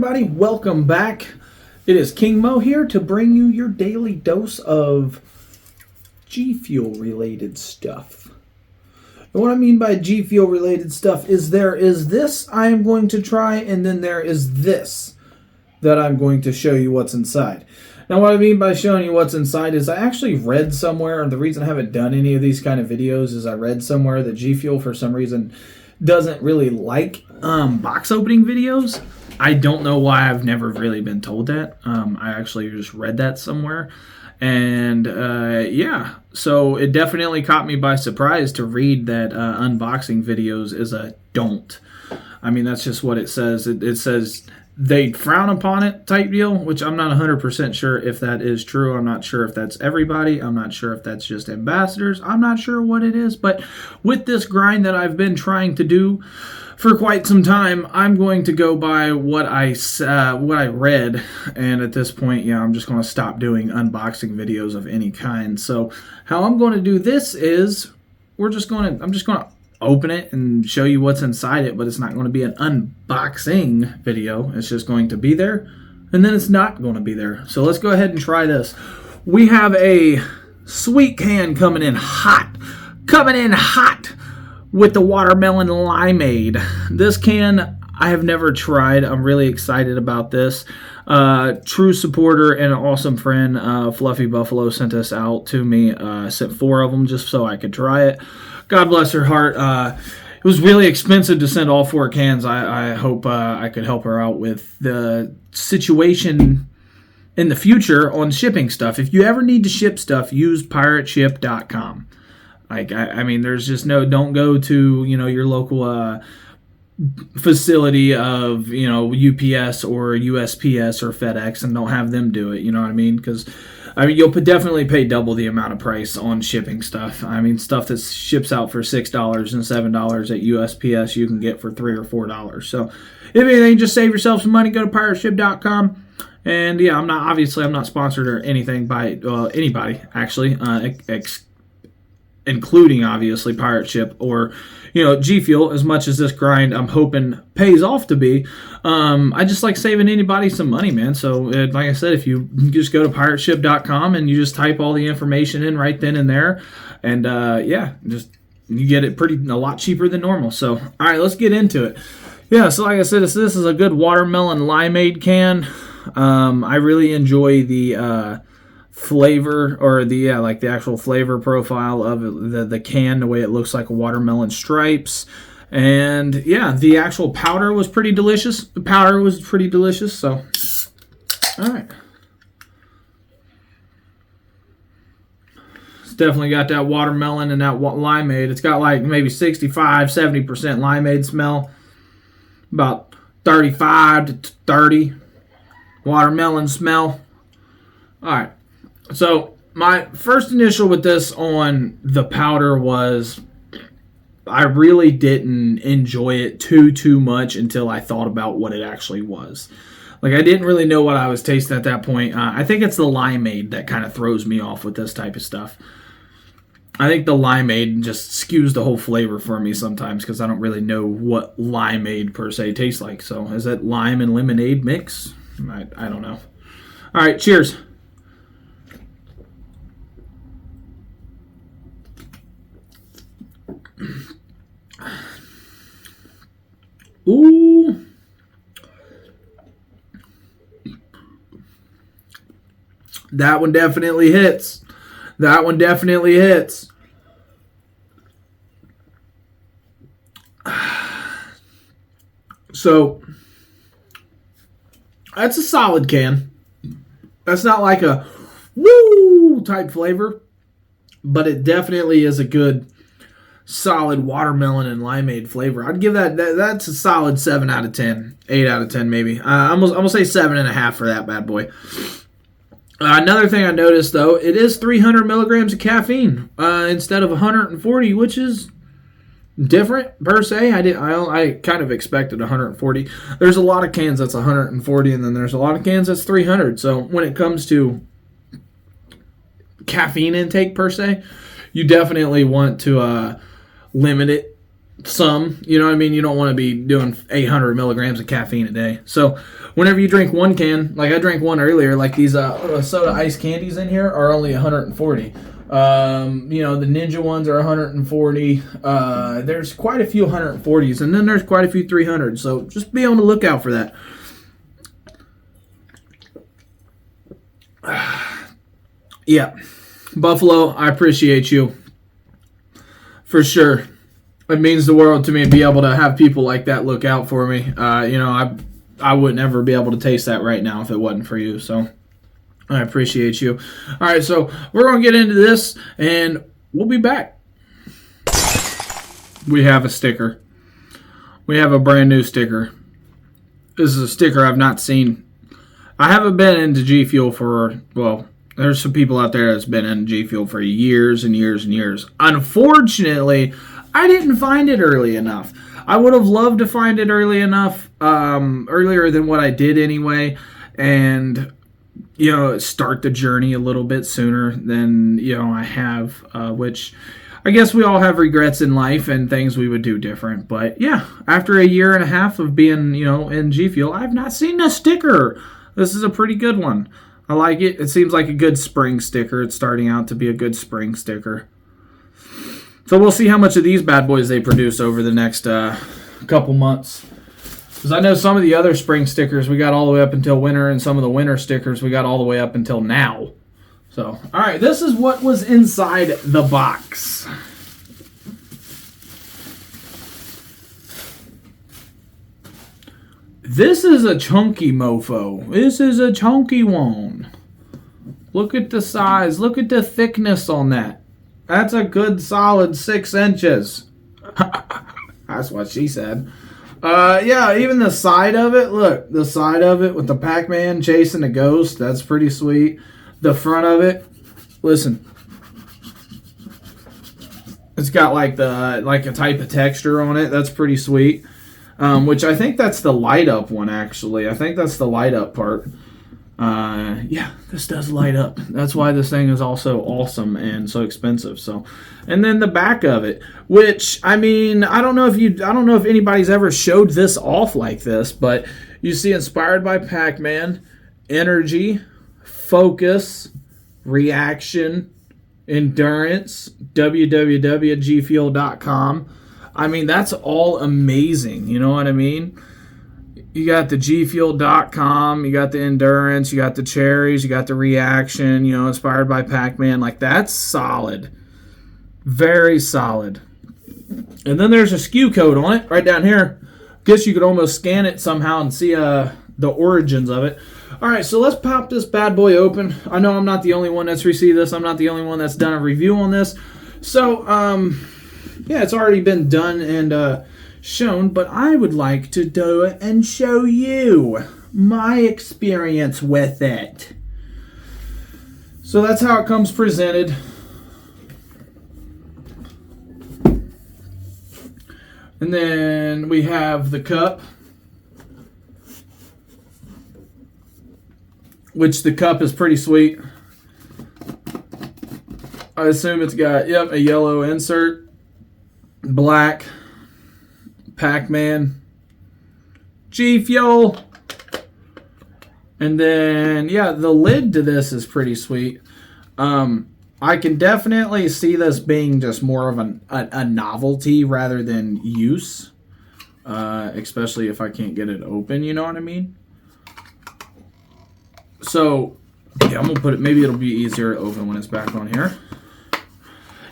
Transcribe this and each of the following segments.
everybody, welcome back. It is King Mo here to bring you your daily dose of G Fuel related stuff. And what I mean by G Fuel related stuff is there is this I am going to try, and then there is this that I'm going to show you what's inside. Now what I mean by showing you what's inside is I actually read somewhere, and the reason I haven't done any of these kind of videos is I read somewhere that G Fuel for some reason doesn't really like box opening videos. I don't know why. I've never really been told that. I actually just read that somewhere. And yeah, so it definitely caught me by surprise to read that unboxing videos is a don't. I mean, that's just what it says. It says they frown upon it type deal, which I'm not 100% sure if that is true. I'm not sure if that's everybody. I'm not sure if that's just ambassadors. I'm not sure what it is. But with this grind that I've been trying to do for quite some time, I'm going to go by what I read, and at this point, yeah, I'm just going to stop doing unboxing videos of any kind. So how I'm going to do this is I'm just going to open it and show you what's inside it, but it's not going to be an unboxing video. It's just going to be there, and then it's not going to be there. So let's go ahead and try this. We have a sweet can coming in hot with the Watermelon-Limeade. This can I have never tried. I'm really excited about this. True supporter and an awesome friend, Fluffy Buffalo, sent this out to me. Sent 4 of them just so I could try it. God bless her heart. It was really expensive to send all 4 cans. I hope I could help her out with the situation in the future on shipping stuff. If you ever need to ship stuff, use pirateship.com. Like, I mean, there's just don't go to, your local facility of, UPS or USPS or FedEx and don't have them do it, you know what I mean? Because, you'll definitely pay double the amount of price on shipping stuff. I mean, stuff that ships out for $6 and $7 at USPS, you can get for $3 or $4. So, if anything, just save yourself some money, go to pirateship.com. And, yeah, I'm not sponsored or anything by anybody, actually, including obviously Pirate Ship or G Fuel, as much as this grind I'm hoping pays off to be. I just like saving anybody some money, man. So like I said, if you just go to pirateship.com and you just type all the information in right then and there, and yeah, just you get it a lot cheaper than normal. So all right, let's get into it. Yeah, so like I said, this is a good Watermelon-Limeade can. I really enjoy the flavor, or the actual flavor profile of the can, the way it looks like watermelon stripes. And yeah, the actual powder was pretty delicious. So all right, it's definitely got that watermelon and that limeade. It's got like maybe 65-70% limeade smell, about 35 to 30 watermelon smell. All right. So my first initial with this on the powder was I really didn't enjoy it too much until I thought about what it actually was. Like, I didn't really know what I was tasting at that point. I think it's the limeade that kind of throws me off with this type of stuff. I think the limeade just skews the whole flavor for me sometimes because I don't really know what limeade per se tastes like. So is that lime and lemonade mix? I don't know. All right, cheers. Ooh. That one definitely hits. So, that's a solid can. That's not like a woo type flavor, but it definitely is a good solid watermelon and limeade flavor. I'd give that's a solid 7 out of 10, 8 out of 10 maybe. I'm gonna say 7.5 for that bad boy. Another thing I noticed though, it is 300 milligrams of caffeine instead of 140, which is different per se. I kind of expected 140. There's a lot of cans that's 140, and then there's a lot of cans that's 300. So when it comes to caffeine intake per se, you definitely want to limit it some, you know what I mean? You don't want to be doing 800 milligrams of caffeine a day. So whenever you drink one can, like I drank one earlier, like these soda ice candies in here are only 140. You know, the Ninja ones are 140. There's quite a few 140s, and then there's quite a few 300s. So just be on the lookout for that. Yeah, Buffalo, I appreciate you for sure. It means the world to me to be able to have people like that look out for me. You know, I wouldn't ever be able to taste that right now if it wasn't for you. So I appreciate you. All right, so we're going to get into this, and we'll be back. We have a sticker. We have a brand new sticker. This is a sticker I've not seen. I haven't been into G Fuel for, well, there's some people out there that's been in G Fuel for years and years and years. Unfortunately, I didn't find it early enough. I would have loved to find it early enough, earlier than what I did anyway, and, you know, start the journey a little bit sooner than, you know, I have, which I guess we all have regrets in life and things we would do different. But yeah, after a year and a half of being, you know, in G Fuel, I've not seen a sticker. This is a pretty good one. I like it. It seems like a good spring sticker. It's starting out to be a good spring sticker. So we'll see how much of these bad boys they produce over the next couple months. Because I know some of the other spring stickers we got all the way up until winter, and some of the winter stickers we got all the way up until now. So, all right, this is what was inside the box. This is a chunky mofo. This is a chunky one. Look at the size. Look at the thickness on that. That's a good solid 6 inches. That's what she said. Yeah, even the side of it. Look, the side of it with the Pac-Man chasing the ghost. That's pretty sweet. The front of it. Listen. It's got like a type of texture on it. That's pretty sweet. Which I think that's the light up one, actually. I think that's the light up part. Yeah, this does light up. That's why this thing is also awesome and so expensive. So, and then the back of it, which, I mean, I don't know if anybody's ever showed this off like this, but you see inspired by Pac-Man, energy, focus, reaction, endurance, www.gfuel.com. I mean, that's all amazing. You know what I mean? You got the gfuel.com, you got the endurance, you got the cherries, you got the reaction, you know, inspired by Pac-Man. Like, that's solid. Very solid. And then there's a SKU code on it right down here. Guess you could almost scan it somehow and see the origins of it. All right, so let's pop this bad boy open. I know I'm not the only one that's received this. I'm not the only one that's done a review on this. So, yeah, it's already been done and shown, but I would like to do it and show you my experience with it. So that's how it comes presented. And then we have the cup, which the cup is pretty sweet. I assume it's got, yep, a yellow insert, black, Pac-Man, G Fuel, and then, yeah, the lid to this is pretty sweet. I can definitely see this being just more of a novelty rather than use, especially if I can't get it open, you know what I mean? So, yeah, I'm going to put it, maybe it'll be easier to open when it's back on here.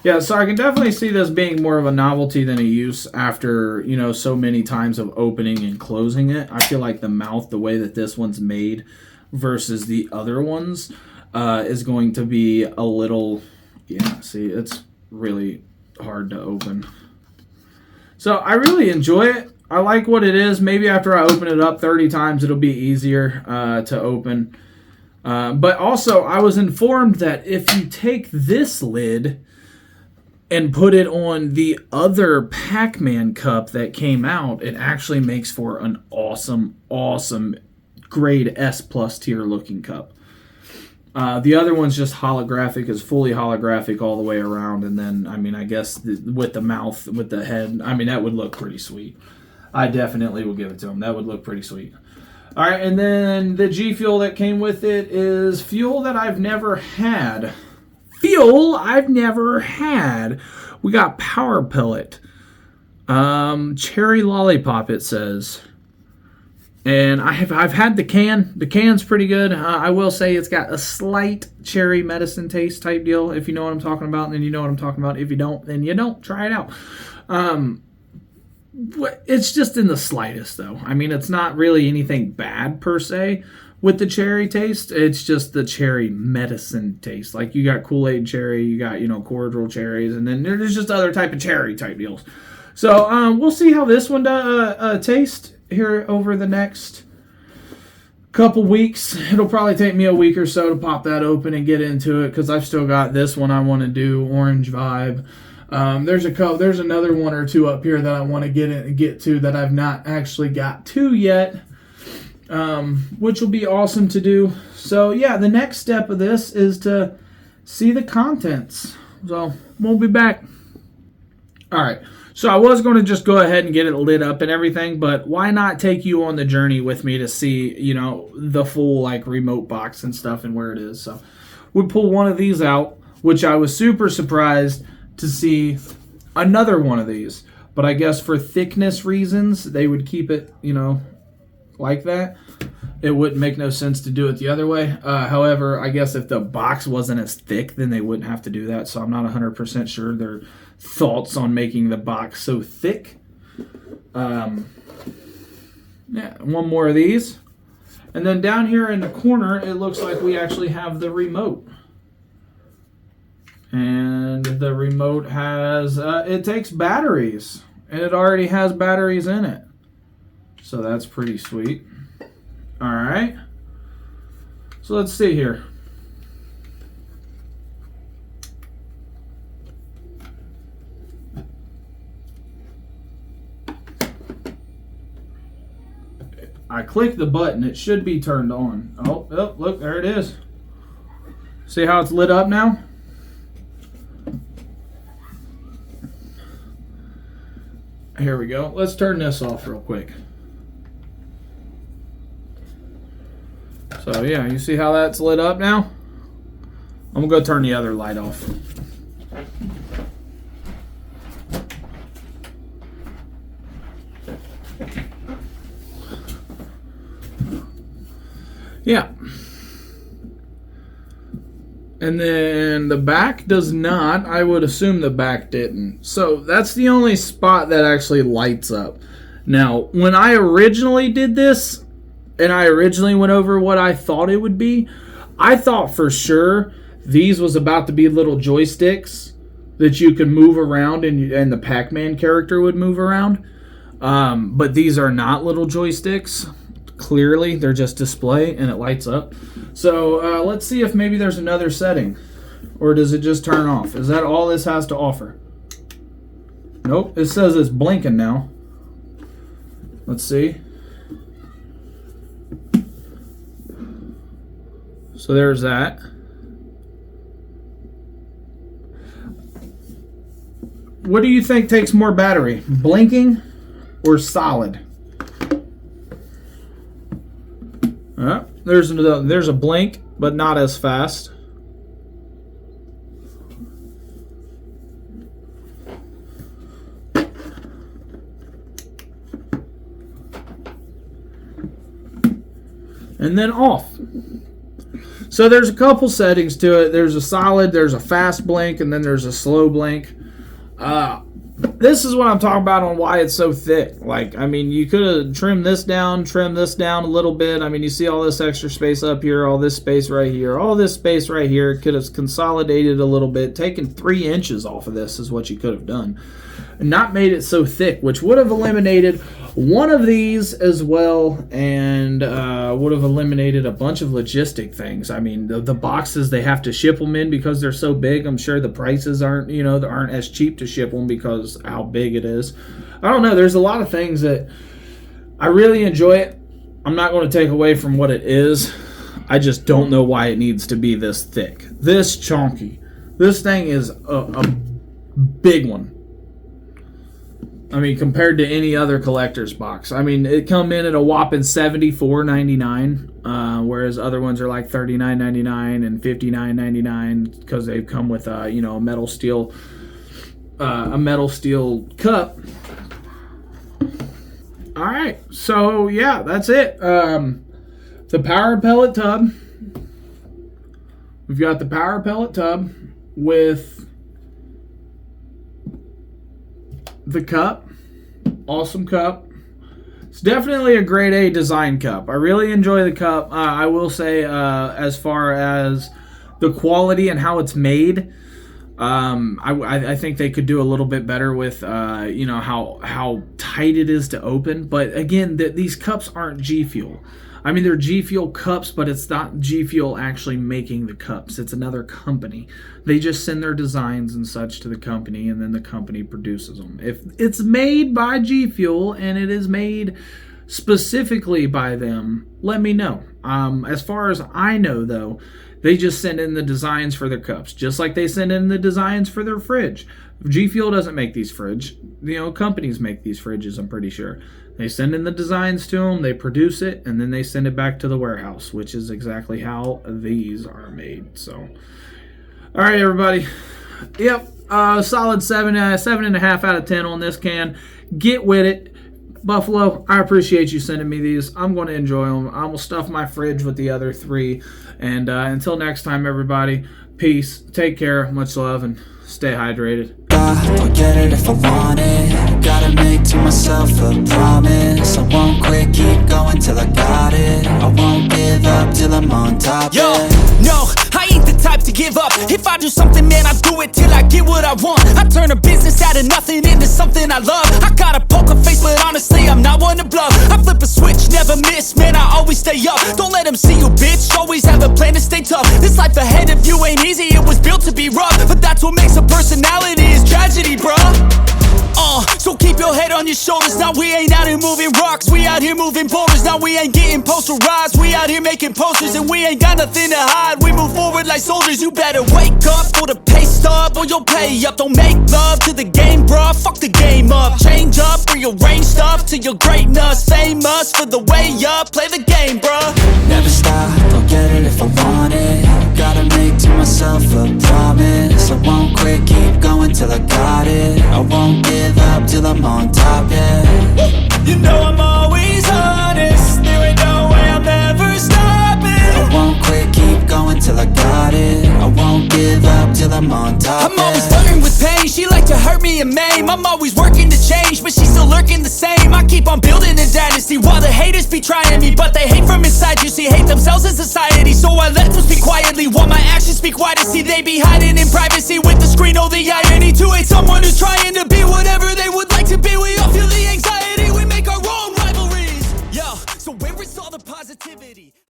Yeah, so I can definitely see this being more of a novelty than a use after, you know, so many times of opening and closing it. I feel like the mouth, the way that this one's made versus the other ones, is going to be a little, yeah, see, it's really hard to open. So I really enjoy it. I like what it is. Maybe after I open it up 30 times, it'll be easier to open. But also, I was informed that if you take this lid and put it on the other Pac-Man cup that came out, it actually makes for an awesome, awesome grade S+ tier looking cup. The other one's just holographic, is fully holographic all the way around. And then, I mean, I guess with the mouth, with the head, I mean, that would look pretty sweet. I definitely will give it to him. That would look pretty sweet. All right, and then the G Fuel that came with it is fuel that I've never had. Fuel I've never had. We got Power Pellet. Cherry Lollipop, it says. And I've had the can. The can's pretty good. I will say it's got a slight cherry medicine taste type deal. If you know what I'm talking about, then you know what I'm talking about. If you don't, then you don't. Try it out. It's just in the slightest, though. I mean, it's not really anything bad per se with the cherry taste. It's just the cherry medicine taste. Like, you got Kool-Aid cherry, you got, cordial cherries, and then there's just other type of cherry type deals. So we'll see how this one tastes here over the next couple weeks. It'll probably take me a week or so to pop that open and get into it, because I've still got this one I want to do, Orange Vibe. There's another one or two up here that I want to get to that I've not actually got to yet, which will be awesome to do. So yeah, the next step of this is to see the contents. So we'll be back. All right. So I was going to just go ahead and get it lit up and everything, but why not take you on the journey with me to see, the full remote box and stuff and where it is. So we pull one of these out, which I was super surprised to see another one of these. But I guess for thickness reasons, they would keep it, like that. It wouldn't make no sense to do it the other way. However, I guess if the box wasn't as thick, then they wouldn't have to do that. So I'm not 100% sure their thoughts on making the box so thick. Yeah, one more of these. And then down here in the corner, it looks like we actually have the remote. And the remote has, it takes batteries. And it already has batteries in it. So that's pretty sweet. All right. So let's see here. I click the button. It should be turned on. Oh, look, there it is. See how it's lit up now? Here we go. Let's turn this off real quick. So yeah, you see how that's lit up now? I'm gonna go turn the other light off. Yeah. And then the back does not. I would assume the back didn't. So that's the only spot that actually lights up. Now, when I originally did this, and I originally went over what I thought it would be, I thought for sure these was about to be little joysticks that you could move around and the Pac-Man character would move around. But these are not little joysticks. Clearly, they're just display and it lights up. So let's see if maybe there's another setting. Or does it just turn off? Is that all this has to offer? Nope, it says it's blinking now. Let's see. So there's that. What do you think takes more battery? Blinking or solid? There's a blink, but not as fast. And then off. So there's a couple settings to it. There's a solid, there's a fast blink, and then there's a slow blink. This is what I'm talking about on why it's so thick. I mean, you could have trimmed this down a little bit. I mean, you see all this extra space up here, all this space right here, all this space right here. Could have consolidated a little bit, taken 3 inches off of this is what you could have done. And not made it so thick, which would have eliminated one of these as well, and would have eliminated a bunch of logistic things. I mean, the boxes, they have to ship them in because they're so big. I'm sure the prices aren't as cheap to ship them because how big it is. I don't know. There's a lot of things that I really enjoy it. I'm not going to take away from what it is. I just don't know why it needs to be this thick, this chunky. This thing is a big one. I mean, compared to any other collector's box. I mean, it come in at a whopping $74.99, whereas other ones are like $39.99 and $59.99 because they've come with a metal steel cup. All right, so yeah, that's it. The power pellet tub. We've got the power pellet tub with the cup. Awesome cup. It's definitely a grade A design cup. I really enjoy the cup. I will say, as far as the quality and how it's made, I think they could do a little bit better with how tight it is to open. But again, these cups aren't G Fuel. I mean, they're G Fuel cups, but it's not G Fuel actually making the cups. It's another company. They just send their designs and such to the company, and then the company produces them. If it's made by G Fuel and it is made specifically by them, let me know. As far as I know, though, they just send in the designs for their cups, just like they send in the designs for their fridge. G Fuel doesn't make these fridge. Companies make these fridges, I'm pretty sure. They send in the designs to them, they produce it, and then they send it back to the warehouse, which is exactly how these are made. So, all right, everybody. Yep, solid 7.5 out of 10 on this can. Get with it. Buffalo, I appreciate you sending me these. I'm going to enjoy them. I'm going to stuff my fridge with the other 3. And until next time, everybody, peace, take care, much love, and stay hydrated. I'll get it if I want it. Gotta make to myself a promise. I won't quit, keep going till I got it. I won't give up till I'm on top. Yo, no, I ain't the type to give up. If I do something, man, I do it till I get what I want. I turn a business out of nothing into something I love. I got a poker face, but honestly, I'm not one to bluff. I flip a switch, never miss, man, I always stay up. Don't let them see you, bitch, always have a plan to stay tough. This life ahead of you ain't easy, it was built to be rough. But that's what makes a personality, is tragedy, bruh. So keep your head on your shoulders. Now we ain't out here moving rocks, we out here moving boulders. Now we ain't getting posterized, we out here making posters. And we ain't got nothing to hide, we move forward like soldiers. You better wake up for the pay stub, or you'll pay up. Don't make love to the game, bruh, fuck the game up. Change up, rearrange stuff to your greatness. Famous for the way up, play the game, bruh. Never stop, I'll get it if I want it. Gotta make to myself a promise. I won't quit, keep going till I got it. I won't give up till I'm on top, yeah. You know I'm always honest, there ain't no way I'm ever stopping. I won't quit, keep going till I got it. I won't give up till I'm on top, I'm always flirting with pain, she like to hurt me and maim. I'm always working to change, but she's still lurking the same. I keep on building a dynasty while the haters be trying me. But they hate from inside, you see, hate themselves in society. So I let them speak quietly while my actions speak wider. See, they be hiding in privacy with the screen, oh the irony. To hate someone who's trying to be what